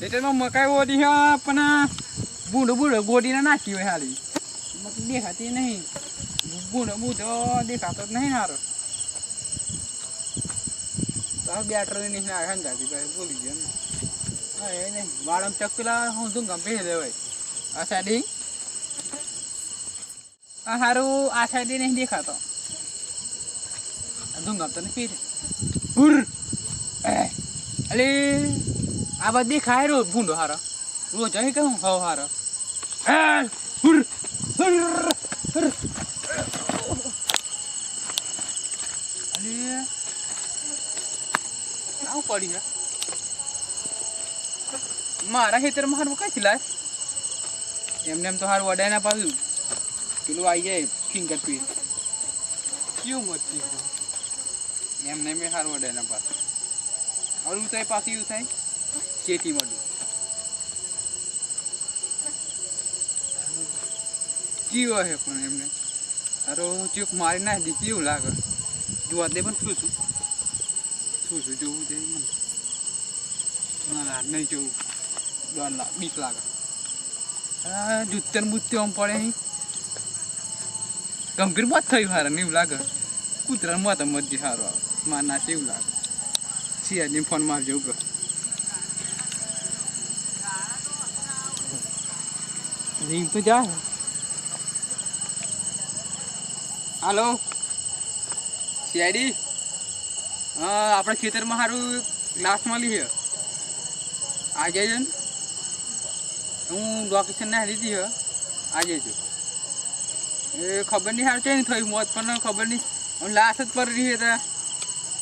ખેતરમાં મકાઈ ઓડી પણ બૂઢો ગોડીને નાખી હોય હાલી મકઈ દેખાતી નહીં બૂઢો દેખાતો જ નહીં હારો બેટરી નહીં હંગાતી ભાઈ બોલી ગયો ને હા એ નહીં વાળમ ચકલા હું શું ગમે હોય આ સાઈડ આ સારું આ સાઈડ નહીં દેખાતો ધૂંગમ તો નથી હુર અલે આ બાદ દેખાય રોજ ભૂંડો હારો રોજ અહીં કહું હવ હારો હુર હુર હુર અલે આવું પડી છે મારા ખેતરમાં હારું કઈ લાય એમને એમ તો હારું વડાય ના પાડ્યું પેલું આવી જાય ફિંગર પ્રિન્ટ કેવું મસ્તી એમને મેં હારું વડાય ના પાડું હારું થાય પાછું એવું થાય ખેતી મળ્યું કેવું હે પણ એમને હારું ચૂક મારી નાખી કેવું લાગે જોવા દે પણ શું જોવું છે મને ના નહીં જોવું ડર લાગે બીક લાગે જૂતર બુત્તી આમ પડે અહીં ગંભીર મત થયું હારે ને એવું લાગે કૂતરા મત મજી સારો આવે માર ના એવું લાગે સિયાજી ફોન મારજો ઉપર રીંગ તો જા હાલો સિયાડી હા આપણે ખેતરમાં સારું ગ્લાસમાં લઈએ આ જાય ને હું લોકેશન ના લીધી હે આજે છું એ ખબર નહીં સારું ચેન્જ થયું મોત પણ ખબર નહીં આમ લાશ જ પડી રહી હતા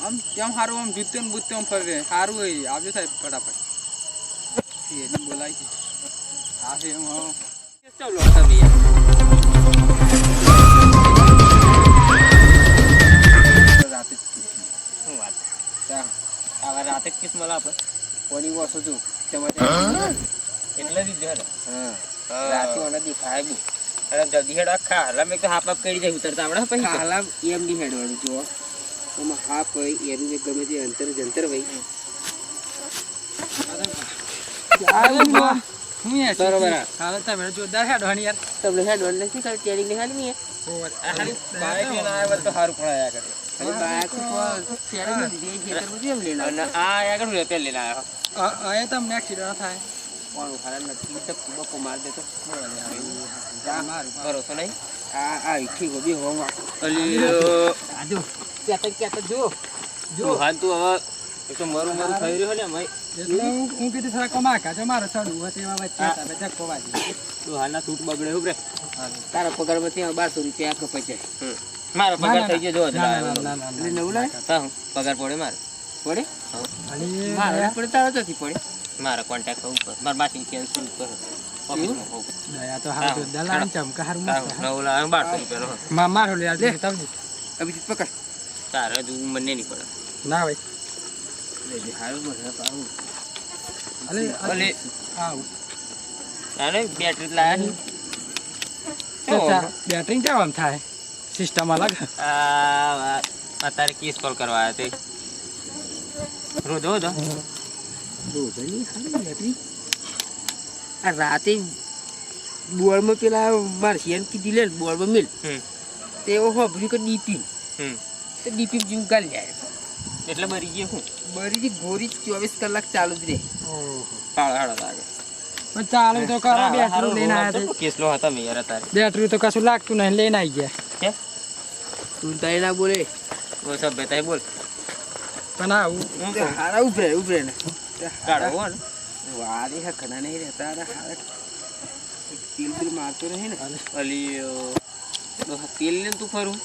આમ કેમ સારું આમ જૂતે ને બૂતે આમ ફરી રહે સારું હોય આવજો સાહેબ ફટાફટ એને બોલાય છે હા છે એમ ચાલો તમે રાતે શું વાત આવા રાતે જ કિસ મળે આપણે કોની વસ્તુ છું એટલે દીધું હેડો હા રાતે ઓને દેખાય બી અરે જલ્દી હેડો ખાલા મેં તો હાપ હાપ કરી જાય ઉતરતા આવડે પછી ખાલા એમ ની હેડવાનું જો એમાં હાપ હોય એનું મેં ગમે તે અંતર જંતર ભાઈ બરોબર હાલ તમે જોરદાર હેડવાની યાર તમને હેડવાની નથી ખાલી ટ્રેનિંગ ની હાલી ની હાલી બાઈક લઈને આવ્યા તો સારું પણ આયા કરે અરે બાઈક તો ફેરે દીધી ખેતર બધું એમ લઈને અને આ આગળ હું પેલ લઈને આવ્યો આયા તમને એક્સિડન્ટ થાય કોણ હારા નથી તો બકો માર દેતો ભરોસો નહીં આ ઈઠી ગોબી હોમ અલી આજો કેત જો હાલ તું હવે એક તો મરું થઈ રહ્યો ને મય એટલે હું કીધું સારા કમા કાજો મારો સડું હોય તેમાં વચ્ચે તમે ધક્કો વાજી તું હાલના સૂટ બગડે ઉભરે તારા પગારમાંથી 1200 રૂપિયા કપાઈ જાય મારો પગાર થઈ ગયો જો ના નવું લાય હા પગાર પડે મારે પડે મારે પડે તારો નથી પડે મારા કોન્ટેક્ટ ઉપર માર માસી કેન્સલ કરો ઓફિસમાં હોઉં દયા તો હાર જો દલાન ચમકા હાર મસ્ત નવ લાખ 1200 રૂપિયા માં મારો લે આજે તમને અભી પકડ તારે જો મને નહીં પડે ના ભાઈ લે હારું મને પાઉં અલે આવ આને બેટરી લાયા બેટરી કેમ આમ થાય સિસ્ટમ અલગ આ અત્યારે કેસ કોલ કરવા આવ્યા તે રોદો રોજની હાલી બેટરી આ રાતે બોર્ડમાં પેલા માર્શિયન કીધી લે બોર્ડમાં મિલ તેઓ હોબરી કે ડીપી તો ડીપી જીવ ગાલ જાય એટલે મરી ગયો હું બરી ગોરી 24 કલાક ચાલુ જ રહે ઓહો કાળા લાગે પણ ચાલુ તો કરો બેટરી લઈને આયા છે કેસલો હતા મે યાર તારે બેટરી તો કશું લાગતું નહીં લઈને આવી ગયા હે તું તાઈ ના બોલે ઓ સબ બતાય બોલ પણ આવું હારા ઉભરે ને કાઢો ને વારી હે ઘણા નહીં રહેતા હારા તેલ મારતો રહે ને અલીયો તો તેલ ને તું ફરું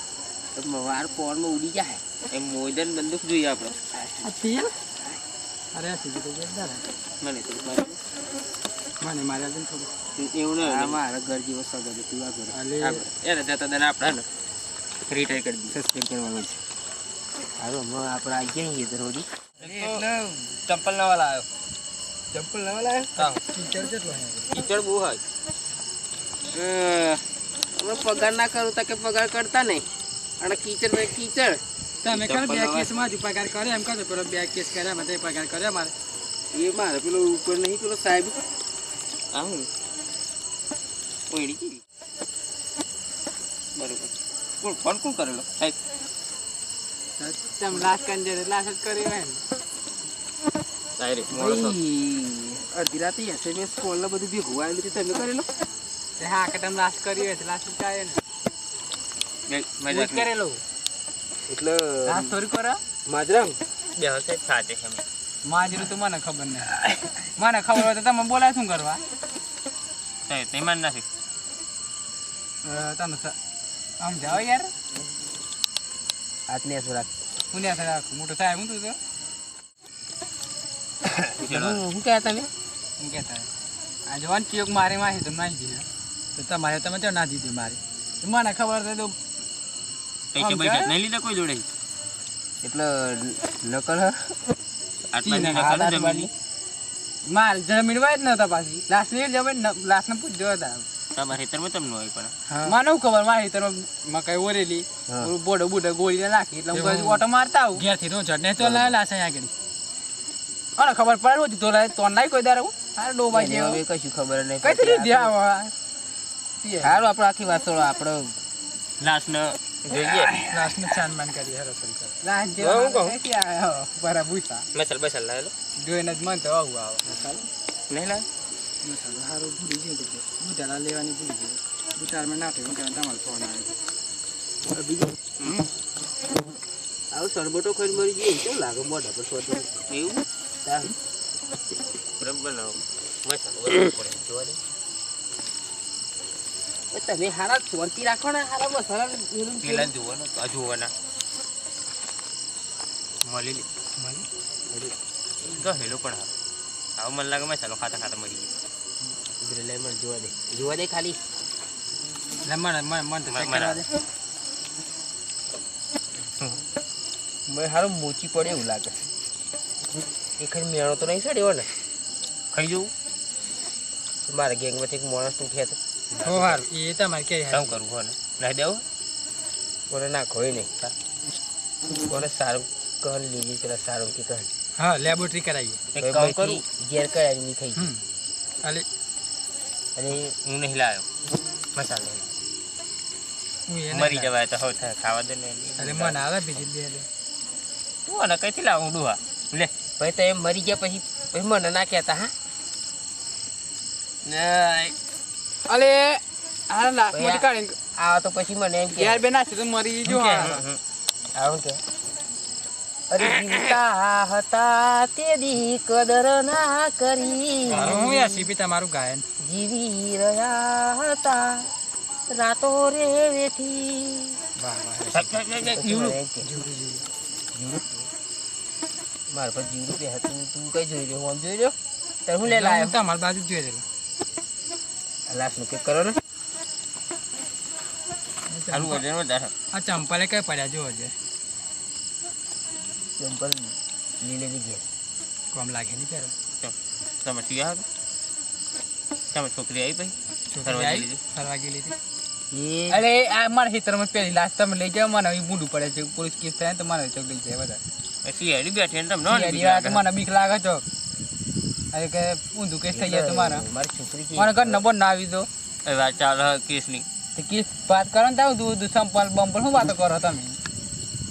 તો વાર પોરમાં ઉડી જાય એ મોદન બંદૂક જોઈએ આપણે આ તેલ અરે સીધી તો જોરદાર મને તો મને માર્યા દે થોડું એવું ને મારા ઘર જેવો સગો તું આ ઘર એને જતા દને આપડા ને રિટાયર કરી દી સસ્પેન્ડ કરવાનું છે હાલો મ આપણે આ ગયા hier રોડી એટલે ચંપલ નવા લાવ્યો હા કીચડ કેટલો હે કીચડ બહુ હોય અમે પગાર ના કરું તો કે પગાર કરતા નહીં અને કીચડ મે કીચડ તમે કર બે કેસ માં જ પગાર કરે એમ કહો પેલો બે કેસ કર્યા મને પગાર કર્યો મારે એ મારે પેલો ઉપર નહીં પેલો સાહેબ આવું ઓઈડી કેવી બરોબર કોણ ફોન કોણ કરેલો સાહેબ તમ લાસ્ટ કંજે લાસ્ટ જ કર્યો હે ડાયરેક્ટ અડધી રાતે SMS કોલ ને બધું ભેગું આવેલું છે તમે કરેલો તે હા કે તમ લાસ્ટ કર્યો હે લાસ્ટ કાય ને મજા કરેલો એટલે લાસ્ટ સ્ટોરી કરો માજરામ બે હશે સાથે છે માજરું તો મને ખબર નહીં મને ખબર હોય તો તમે બોલાય શું કરવા સાહેબ તે માન નાખી તમે આમ જાઓ યાર હાથને સુરાખ પુણ્યા રાખ મોટો સાહેબ હું તું તો હું કહેતા તમે હું કહેતા આ જવાન ચિયોક મારે માહી તો નાઈ ગઈ તો તમારે તમે ચો ના દીધી મારી મને ખબર તો પૈસા પૈસા નહીં લીધા કોઈ જોડે એટલે નકલ આટલા નકલ જમીન માલ જમીન વાય જ નતા પાછી લાસ્ટ ની જમીન લાસ્ટ ને પૂછજો હતા તમારે ખેતરમાં તમને હોય પણ મને ખબર મારી તરફ મકાઈ ઓરેલી બોડો બુડો ગોળી નાખી એટલે હું ઓટો મારતા આવું ઘેર થી ચટને તો લાયેલા છે આગળ અરે ખબર પડે રોજ તો લાય તો નહીં કોઈ દાર હાર ડોબા જેવો કશું ખબર નહીં કઈ થી દેવા હારું આપણે આખી વાત છોડો આપણે લાસ્ટ ને જોઈએ લાસ્ટ ને ચાંદમાન કરી હરો શંકર લાસ્ટ જેવો હું કહું કે આયો બરા બુસા મસાલ બસાલ લાયેલો જોઈને જ મન તો આવું આવે મસાલો નહીં લાય મસાલો હારું ભૂલી ગયો તો બુટાલા લેવાની ભૂલી ગયો બુટારમાં નાખ્યું કે તમારો ફોન આવ્યો આવું સરબટો ખાઈને મરી ગયો કેવું લાગે મોઢા પર સોતો એવું તા બરાબર ના મસાલો બરાબર પડે જોવા દે તમે હારા શાંતિ રાખો ને હારા મસાલા પેલા જોવાનો આ જોવાના મળી લે ગહેલો પણ હારો આવો મને લાગે મસાલો ખાતા ખાતા મરી ગયો લે મને જોવા દે ખાલી મન તો ચેક કરવા દે મને હારું મોચી પડે એવું લાગે એ ખાલી મેળો તો નહીં સડ્યો ને ખાઈ જવું મારા ગેંગમાંથી એક માણસ તું ખેત હો હાર એ તમારે કે કામ કરવું હોય ને નહીં દેવું કોને નાખો નહીં કોને સારું કહન લીધી પેલા સારું કે કહન હા લેબોરેટરી કરાવીએ એક કામ કરું ઘેર કરાવી ની ખાઈ અલે અને હું નહીં લાવ્યો મસાલો હું એ મરી જવાય તો હવે ખાવા દે ને અરે મન આવે બીજી દે લે તું આને કઈથી લાવું ડુહા લે ભાઈ તો એમ મરી ગયા પછી મને ના કહેતા હા અલે આ લાખ મોટી કાઢી આ તો પછી મને એમ કે યાર બે નાખી તો મરી જો આવું કે અરે જીવતા હતા તે દી કદર ના કરી હું યાર સીપી તમારું ગાયન જીવી રહ્યા હતા રાતો રે વેઠી વાહ વાહ મારા પર જીવ રૂપિયા હતું તું કઈ જોઈ રહ્યો હું આમ જોઈ રહ્યો ત્યારે હું લે લાયો તમારી બાજુ જોઈ રહેલો લાસ્ટ નું કેક કરો ને સારું વજન વધારે આ ચંપલે કઈ પડ્યા જો છે ચંપલ લીલે ની ગયા કોમ લાગે નહીં પહેરો તમે શું યાર તમે છોકરી આવી ભાઈ ફરવા ગયેલી હતી એ અરે આ મારા ખેતરમાં પહેલી લાસ્ટ તમે લઈ જાઓ મને બૂંડું પડે છે પોલીસ કેસ થાય તો મને ચોક લઈ જાય બધા સિયારી બેઠી ને તમને મને બીક લાગે છો અરે કે ઊંધું કેસ થઈ જાય તો મારા મારી છોકરી મને ઘર નંબર ના આવી દો વાત ચાલે કેસની કેસ વાત કરો ને તાવ દૂધ સંપલ બંપલ શું વાતો કરો તમે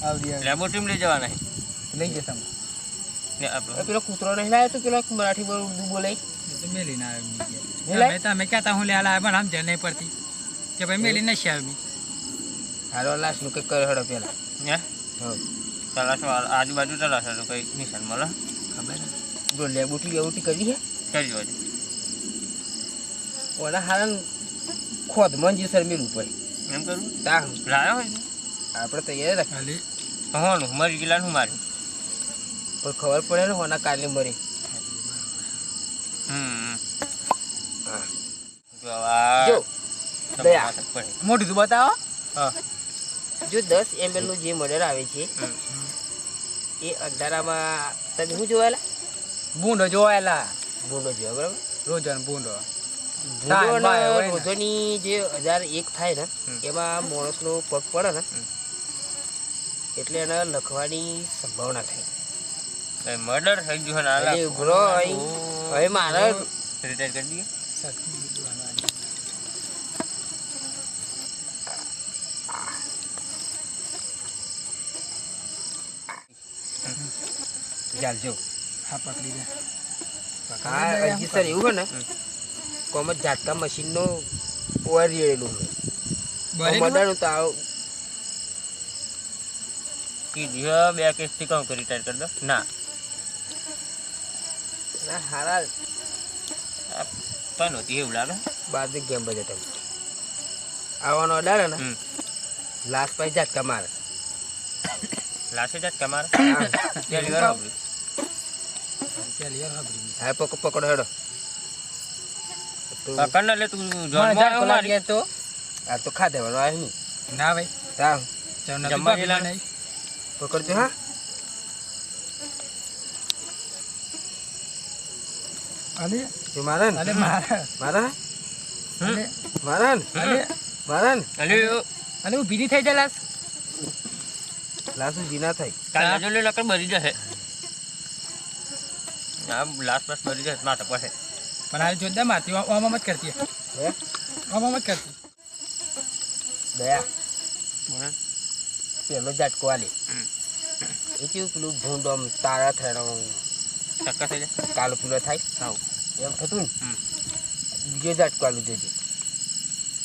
આવડી લેબોરેટરી લઈ જવાના લઈ જશે પેલો કૂતરો નહીં લાવ્યો તો પેલો મરાઠી બોલાય તો મેલી ના આવી તમે કહેતા હું લેલા પણ આમ જલ નહીં પડતી કે ભાઈ મેલી નથી આવી હાલો લાસ્ટ નું કંઈક કરે હડો પેલા હે તલાશો આજુબાજુ તલાશો તો કઈ નિશાન મળે ખબર જો લેબોટી લેબોટી કરી હે કરી જોજે ઓલા હાલ ખોદ મંજી સર મેલું પડે એમ કરું તા લાયો હોય આપણે તૈયાર રાખ ખાલી હોનું મરી ગયેલા હું માર્યું પણ ખબર પડે ને હોના કાલે મરે જો દયા મોઢું તો બતાવો હા જો 10 ml નું જે મર્ડર આવે છે એ અંધારામાં તમે શું જોયેલા બૂંડો જોયેલા ભૂંડો જોયો બરાબર રોજન બૂંડો રોજોની જે 1001 થાય ને એમાં માણસનો પગ પડે ને એટલે એને લખવાની સંભાવના થાય મર્ડર થઈ ગયું ને અરે બ્રો હવે મારે રિટાયર કરી દઈએ ચાલજો હા પકડી લે હા હજી સર એવું હોય ને કોમ જ ઝાટકા મશીનનો ઓર રેડેલું મર્ડરનું તો આવ કીધું બે કેસથી કહું કે રિટાયર કરી દો ના હારા પણ હોતી એવું લાગે બાદ ગેમ બજેટ આવવાનો અડાડે ને લાસ્ટ પછી ઝાટકા મારે લાસે જાત કમાર હા પકડો હેડો પકડ લે તું તો આ તો ખા દેવાનો આવે નહીં ના ભાઈ હા જમવા ગયેલા નહીં પકડજો હા અલે જો મારે ને અલે મારા મારે અલે મારે ને અલે મારે ને અલે હું ભીની થઈ જાય લાસ લાસુ જીના થાય કાલે જો લે લકર ભરી જશે આ લાસ્ટ બસ ભરી જશે માથે પડે પણ આ જોરદાર મારતી ઓમાં મત કરતી હે ઓમાં મત કરતી દયા બોલ પેલો ઝાટકો આલે એ કેવું પેલું ભૂંડ આમ તારા થયેલો ટક્કા થઈ જાય કાલો પીલો થાય હાવ એમ થતું ને બીજો ઝાટકો આલું જોજે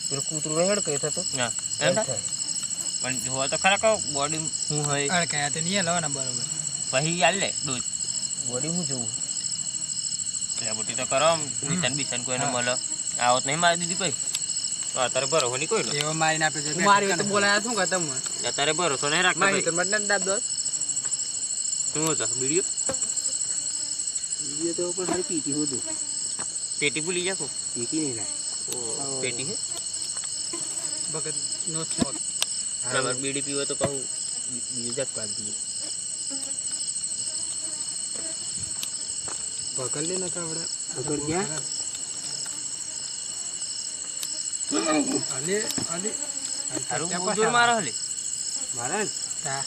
પેલું કૂતરું હેડ કઈ થતું ના એમ થાય પણ જોવા તો ખરા કહો બોડી શું હોય અડકાયા તો નહીં લેવાના બરોબર પછી આલ લે ડોઝ બોડી હું જોઉં એટલે બુટી તો કરો નિશાન બિશાન કોઈને મળે આવત નહીં મારી દીધી પછી તો અત્યારે ભરોસો નહીં કોઈ એવો મારીને આપે છે મારી તો બોલાયા શું કરતા હું અત્યારે ભરોસો નહીં રાખતા મારી તો મટન દાબ દો શું હતો વિડીયો વિડિયો તો ઉપર ખાલી પીટી હોતું પેટી ભૂલી જાકો પીટી નહીં ના પેટી હે બગત નો સ્મોક બરાબર બીડી પીવો તો કહું બીજો ઝાટકો આપી દઈએ પકડ લે નકા આવડે પકડ ગયા અલે અલે તારું બહુ જોર મારો હલે મારા ને તા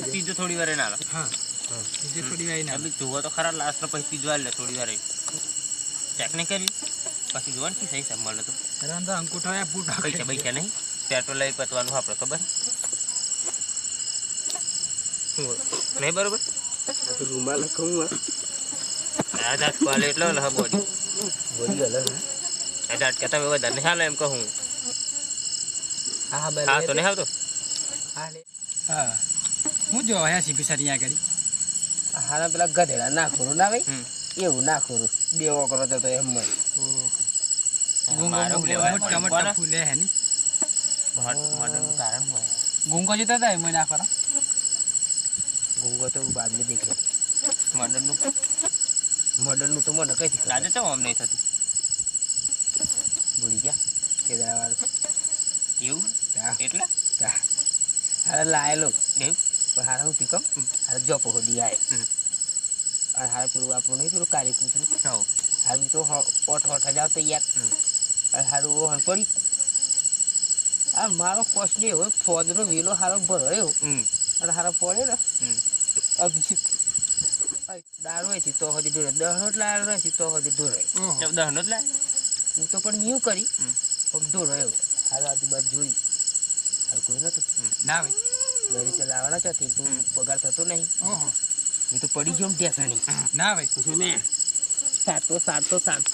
ત્રીજો થોડી વાર ના લો હા બીજી થોડી વાઈ ના જોવો તો ખરા લાસ્ટ પછી ત્રીજો વાર લે થોડી વાર ટેકનિકલી પછી જોવાનું કે સહી સમ મળે તો અરે અંદર અંકુઠો આયા પૂટા પૈસા પૈસા નહીં પેટ્રોલ લઈ પતવાનું આપણે ખબર નહીં બરોબર રૂમાલ લખું આ જાત પાલે એટલો લહ બોડી બોડી અલગ આ જાત કે તમે વધારે નહીં હાલે એમ કહું હા હા તો નહીં આવતો હા લે હા હું જો આયા સીપી સારી આ કરી હારા પેલા ગધેડા ના ખોરું ના ભાઈ એવું ના ખોરું બે વકરો તો એમ મળે ગુંગો મોટા મોટા ફૂલે હે ની મોડનું કારણ હોય ગુંગો જતા હતા એમ ના કરા ગુંગો તો બાદ में देख ले મોડનું મર્ડરનું તો મને કઈથી ખબર રાજા ચમ આમ નહીં થતું ભૂલી ગયા કેદારવાળું એવું હા એટલે હારા લાયેલો એવું પણ હારા હું ટીકમ હારા જોપો હોડી આય અને હારા પેલું આપણું નહીં પેલું કાળી કૂતરું હા હારું તો ઓઠ જાવ તો યાર અને હારું ઓહન પડી આ મારો કોસ ને હોય ફોદનો વેલો હારો ભરાયો અને હારો પડે ને અભિષેક દારૂ હોય છે તો હજી ડોરે 10 નોટ લાયેલો રહે છે તો હજી ડોરે જબ દહનો જ લાય હું તો પણ ન્યુ કરી પણ ડોરાયો હારો આજુબાજુ જોઈ હારું કોઈ નતું ના ભાઈ દરી તો લાવવાના ચોથી તું પગાર થતો નહીં ઓહો હું તો પડી ગયો ઢેસણી ના ભાઈ પૂછું મેં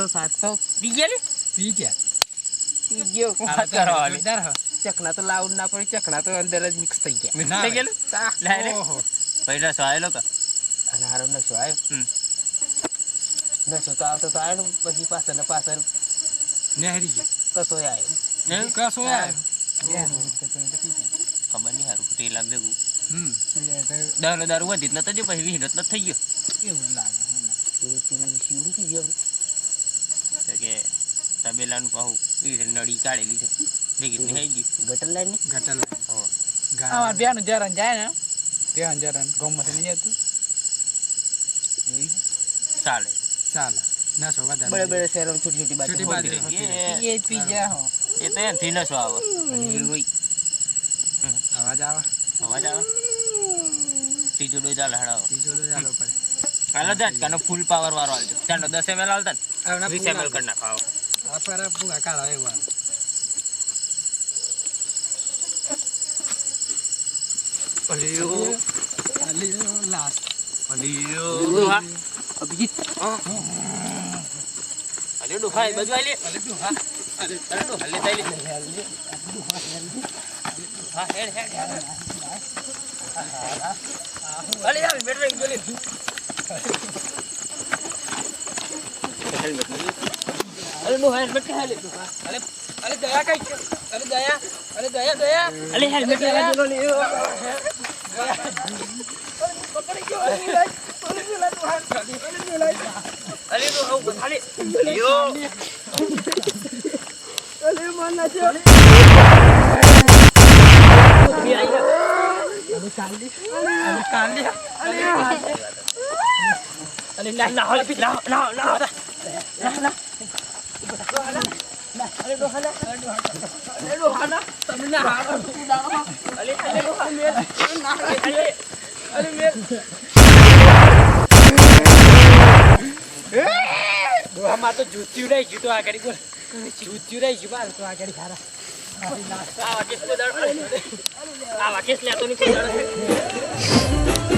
સાતો પી ગયા લે પી ગયા પી ગયો વાત કરો વાલી જોરદાર હ ચકના તો લાઉડ ના પડી ચકના તો અંદર જ મિક્સ થઈ ગયા મિક્સ થઈ ગયેલું લાય રે ઓહો પૈસા સવાયેલો કા અને હારો નશો આવ્યો નશો તો આવતો તો આવ્યો ને પછી પાછળ ને પાછળ નહેરી ગયા કસો આવ્યો કસો યાર ખબર નહીં હારું ટેલા ભેગું એ તો દારૂ વધી જ નતો જો પછી વિહીનો જ થઈ ગયો એવું લાગે પેલું શિવડું થઈ ગયું તો કે તબેલાનું પાહું એ નળી કાઢેલી છે ભેગી નહીં આવી ગઈ ગટર લાઈન ની ગટલ હો અમાર બેન જરન જાય ને બેન જરન ગોમમાં નહીં જતું ચાલે ચાલે ના સો વધારે બડે બડે શહેરો છોટી છોટી છોટી બાજુ બાજુ એ એ પી ગયા હો એ તો એમથી નશો આવે અવાજ આવે અવાજ આવે ત્રીજો ડોઝ આલે હડાવો ત્રીજો ડોઝ આલો પડે હાલો ઝટકાનો ફૂલ પાવર વાળો આલજો ચાલો 10 ml આલતા આવના 20 ml કરી નાખો આ પર પૂગા કાઢો એવું અલિયો અલિયો લાસ્ટ અલિયો અભિજીત અલિયો ડોહા એ બાજુ આલે અલિયો અરે ડોહા લે તાઈ હા હેડ અલે યાર બેટર ગોલી અરે ડોહા હેલ્મેટ કે હાલે અરે દયા કઈ અરે દયા અલે હેલ્મેટ કે હાલે અલે તો આવ ખાલી યો અલે માના છે અલે ના હાલે પી ના અરે ડોહાના તમે ના હારો અલે ડોહા મેર ના અરે મેર ડોહા માં તો જૂત્યું રહી ગયું તો આ ગાડી બોલ જૂત્યું રહી ગયું બાર તો આ ગાડી ખારા આવા કેસ લે તો નહીં